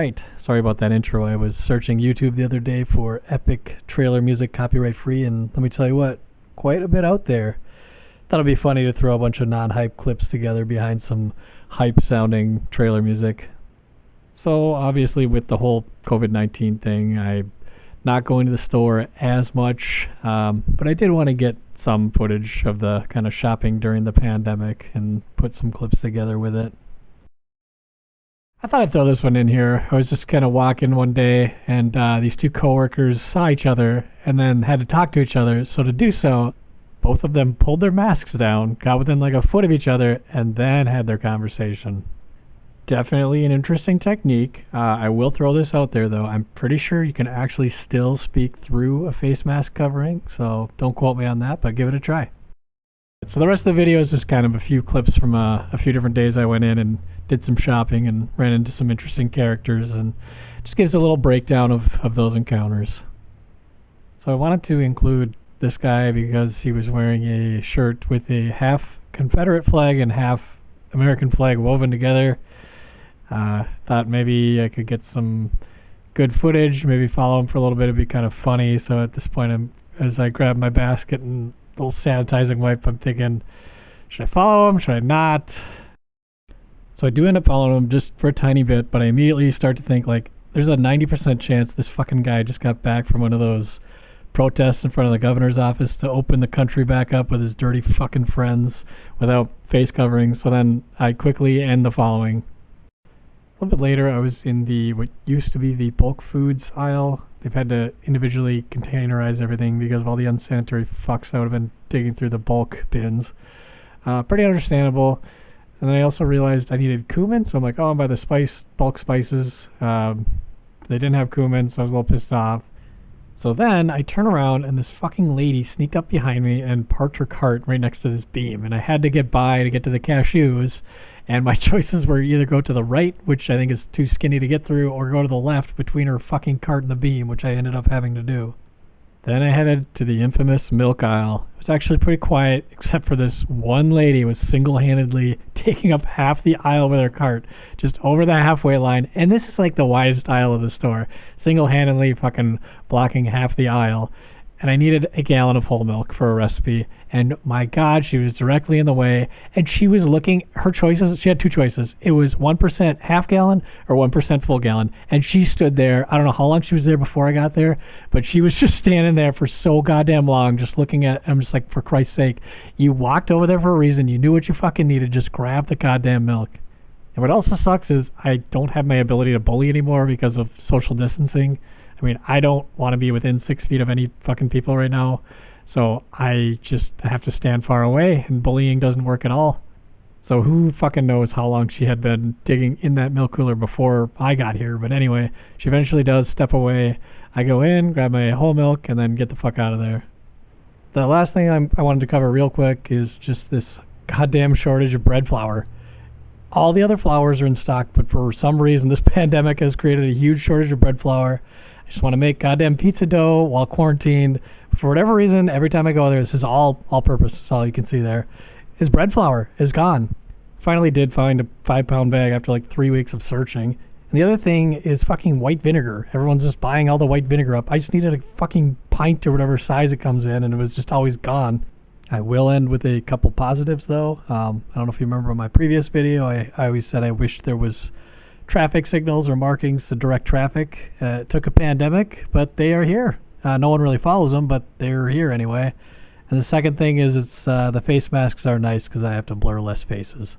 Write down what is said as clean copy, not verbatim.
right. Sorry about that intro. I was searching YouTube the other day for epic trailer music copyright free, and let me tell you what, quite a bit out there. Thought it'd be funny to throw a bunch of non-hype clips together behind some hype-sounding trailer music. So obviously with the whole COVID-19 thing, I'm not going to the store as much, but I did want to get some footage of the kind of shopping during the pandemic and put some clips together with it. I thought I'd throw this one in here. I was just kind of walking one day, and these two coworkers saw each other and then had to talk to each other. So to do so, both of them pulled their masks down, got within like a foot of each other, and then had their conversation. Definitely an interesting technique. I will throw this out there, though. I'm pretty sure you can actually still speak through a face mask covering, so don't quote me on that, but give it a try. So the rest of the video is just kind of a few clips from a few different days I went in and did some shopping and ran into some interesting characters, and just gives a little breakdown of those encounters. So I wanted to include this guy because he was wearing a shirt with a half Confederate flag and half American flag woven together. Thought maybe I could get some good footage, maybe follow him for a little bit. It'd be kind of funny. So at this point, as I grab my basket and little sanitizing wipe, I'm thinking, should I follow him? Should I not? So I do end up following him just for a tiny bit, but I immediately start to think, like, there's a 90% chance this fucking guy just got back from one of those protests in front of the governor's office to open the country back up with his dirty fucking friends without face covering. So then I quickly end the following. A little bit later, I was in what used to be the bulk foods aisle. They've had to individually containerize everything because of all the unsanitary fucks that would have been digging through the bulk bins. Pretty understandable. And then I also realized I needed cumin, so I'm like, oh, I'll buy the bulk spices. They didn't have cumin, so I was a little pissed off. So then I turn around, and this fucking lady sneaked up behind me and parked her cart right next to this beam. And I had to get by to get to the cashews. And my choices were either go to the right, which I think is too skinny to get through, or go to the left between her fucking cart and the beam, which I ended up having to do. Then I headed to the infamous milk aisle. It was actually pretty quiet, except for this one lady was single-handedly taking up half the aisle with her cart, just over the halfway line. And this is like the widest aisle of the store. Single-handedly fucking blocking half the aisle. And I needed a gallon of whole milk for a recipe. And my God, she was directly in the way. And she was looking, her choices, she had two choices. It was 1% half gallon or 1% full gallon. And she stood there. I don't know how long she was there before I got there, but she was just standing there for so goddamn long, just looking at, I'm just like, for Christ's sake, you walked over there for a reason. You knew what you fucking needed. Just grab the goddamn milk. And what also sucks is I don't have my ability to bully anymore because of social distancing. I mean, I don't want to be within 6 feet of any fucking people right now. So I just have to stand far away, and bullying doesn't work at all. So who fucking knows how long she had been digging in that milk cooler before I got here. But anyway, she eventually does step away. I go in, grab my whole milk, and then get the fuck out of there. The last thing I wanted to cover real quick is just this goddamn shortage of bread flour. All the other flours are in stock, but for some reason, this pandemic has created a huge shortage of bread flour. I just want to make goddamn pizza dough while quarantined. For whatever reason, every time I go there, this is all purpose. That's all you can see there. Is bread flour is gone. Finally did find a 5-pound bag after like 3 weeks of searching. And the other thing is fucking white vinegar. Everyone's just buying all the white vinegar up. I just needed a fucking pint or whatever size it comes in, and it was just always gone. I will end with a couple positives, though. I don't know if you remember my previous video. I always said I wish there was traffic signals or markings to direct traffic. It took a pandemic, but they are here. No one really follows them, but they're here anyway. And the second thing is the face masks are nice because I have to blur less faces.